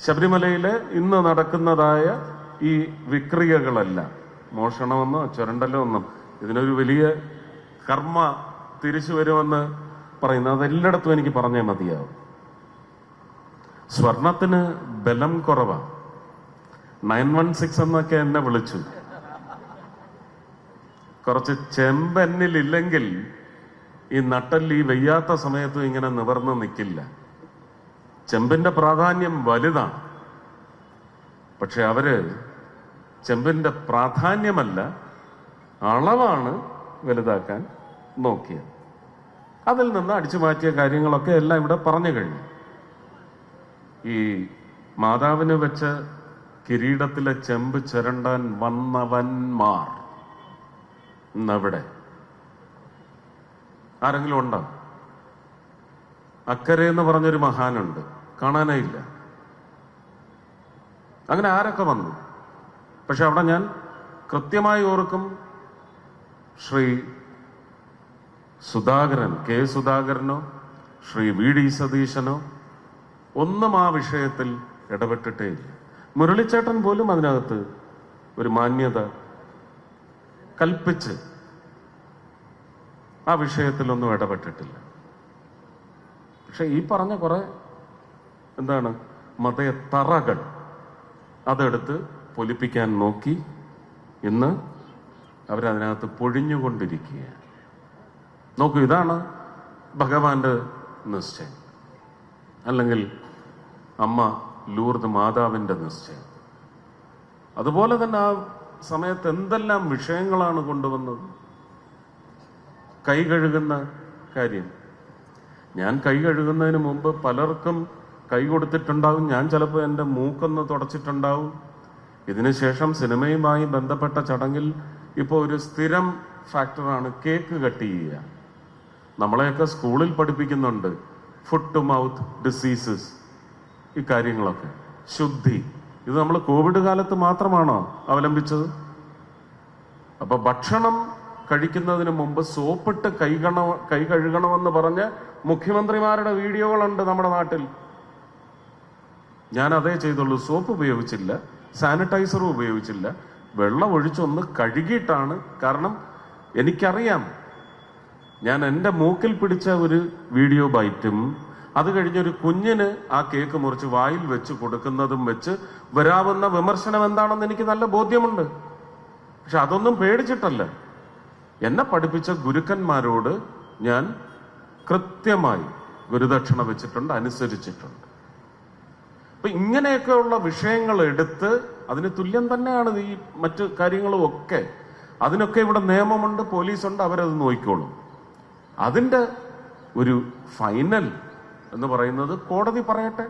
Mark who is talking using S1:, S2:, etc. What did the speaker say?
S1: ശബരിമലയില് ഇന്ന് നടക്കുന്നതായ ഈ വിക്രിയകളല്ല, മോഷണമെന്നോ ചുരണ്ടലോ ഒന്നും, ഇതിനൊരു വലിയ കർമ്മ തിരിച്ചു വരുമെന്ന് പറയുന്നത് അതെല്ലായിടത്തും എനിക്ക് പറഞ്ഞേ മതിയാവും. സ്വർണത്തിന് ബലം കുറവാ. 916 എന്നൊക്കെ എന്നെ വിളിച്ചു. കുറച്ച് ചെമ്പെന്നിലില്ലെങ്കിൽ ഈ നട്ടല് ഈ വെയ്യാത്ത സമയത്തും ഇങ്ങനെ നിവർന്ന് നിൽക്കില്ല. ചെമ്പിന്റെ പ്രാധാന്യം വലുതാണ്. പക്ഷെ അവര് ചെമ്പിന്റെ പ്രാധാന്യമല്ല, അളവാണ് വലുതാക്കാൻ നോക്കിയത്. അതിൽ നിന്ന് അടിച്ചു മാറ്റിയ കാര്യങ്ങളൊക്കെ എല്ലാം ഇവിടെ പറഞ്ഞു കഴിഞ്ഞു. ഈ മാതാവിന് വെച്ച കിരീടത്തിലെ ചെമ്പ് ചുരണ്ടാൻ വന്നവന്മാർ ഇന്നവിടെ ആരെങ്കിലും ഉണ്ടോ? അക്കരെ എന്ന് പറഞ്ഞൊരു മഹാനുണ്ട്, കാണാനേ ഇല്ല. അങ്ങനെ ആരൊക്കെ വന്നു? പക്ഷെ അവിടെ ഞാൻ കൃത്യമായി ഓർക്കും, ശ്രീ സുധാകരൻ, കെ സുധാകരനോ ശ്രീ വി ഡി സതീശനോ ഒന്നും ആ വിഷയത്തിൽ ഇടപെട്ടിട്ടേ ഇല്ല. മുരളിച്ചേട്ടൻ പോലും അതിനകത്ത് ഒരു മാന്യത കൽപ്പിച്ച് ആ വിഷയത്തിലൊന്നും ഇടപെട്ടിട്ടില്ല. പക്ഷെ ഈ പറഞ്ഞ കുറെ മതത്തറകൾ അതെടുത്ത് പൊലിപ്പിക്കാൻ നോക്കി. ഇന്ന് അവരതിനകത്ത് പൊഴിഞ്ഞുകൊണ്ടിരിക്കുകയാണ്. നോക്കൂ, ഇതാണ് ഭഗവാന്റെ നിശ്ചയം, അല്ലെങ്കിൽ അമ്മ ലൂർദ് മാതാവിന്റെ നിശ്ചയം. അതുപോലെ തന്നെ ആ സമയത്ത് എന്തെല്ലാം വിഷയങ്ങളാണ് കൊണ്ടുവന്നത്. കൈ കഴുകുന്ന കാര്യം, ഞാൻ കൈ കഴുകുന്നതിന് മുമ്പ് പലർക്കും കൈ കൊടുത്തിട്ടുണ്ടാവും. ഞാൻ ചിലപ്പോൾ എൻ്റെ മൂക്കൊന്ന് തുടച്ചിട്ടുണ്ടാവും. ഇതിനുശേഷം സിനിമയുമായി ബന്ധപ്പെട്ട ചടങ്ങിൽ ഇപ്പോൾ ഒരു സ്ഥിരം ഫാക്ടറാണ് കേക്ക് കട്ട് ചെയ്യുക. നമ്മളെയൊക്കെ സ്കൂളിൽ പഠിപ്പിക്കുന്നുണ്ട് ഫുഡ് ടു മൗത്ത് ഡിസീസസ്, ഈ കാര്യങ്ങളൊക്കെ. ശുദ്ധി, ഇത് നമ്മൾ കോവിഡ് കാലത്ത് മാത്രമാണോ അവലംബിച്ചത്? അപ്പൊ ഭക്ഷണം കഴിക്കുന്നതിന് മുമ്പ് സോപ്പിട്ട് കൈ കഴുകണമെന്ന് പറഞ്ഞ് മുഖ്യമന്ത്രിമാരുടെ വീഡിയോകളുണ്ട് നമ്മുടെ നാട്ടിൽ. ഞാൻ അതേ ചെയ്തുള്ളൂ. സോപ്പ് ഉപയോഗിച്ചില്ല, സാനിറ്റൈസറും ഉപയോഗിച്ചില്ല, വെള്ളം ഒഴിച്ചൊന്ന് കഴുകിയിട്ടാണ്. കാരണം എനിക്കറിയാം, ഞാൻ എൻ്റെ മൂക്കിൽ പിടിച്ച ഒരു വീഡിയോ ബൈറ്റും അത് കഴിഞ്ഞൊരു കുഞ്ഞിന് ആ കേക്ക് മുറിച്ച് വായിൽ വെച്ച് കൊടുക്കുന്നതും വെച്ച് വരാവുന്ന വിമർശനം എന്താണെന്ന് എനിക്ക് നല്ല ബോധ്യമുണ്ട്. പക്ഷെ അതൊന്നും പേടിച്ചിട്ടല്ല. എന്നെ പഠിപ്പിച്ച ഗുരുക്കന്മാരോട് ഞാൻ കൃത്യമായി ഗുരുദക്ഷിണ വെച്ചിട്ടുണ്ട്, അനുസരിച്ചിട്ടുണ്ട്. അപ്പൊ ഇങ്ങനെയൊക്കെയുള്ള വിഷയങ്ങൾ എടുത്ത് അതിന് തുല്യം തന്നെയാണ് ഈ മറ്റു കാര്യങ്ങളും ഒക്കെ. അതിനൊക്കെ ഇവിടെ നിയമമുണ്ട്, പോലീസുണ്ട്, അവരത് നോക്കിക്കോളും. അതിന്റെ ഒരു ഫൈനൽ എന്ന് പറയുന്നത് കോടതി പറയട്ടെ.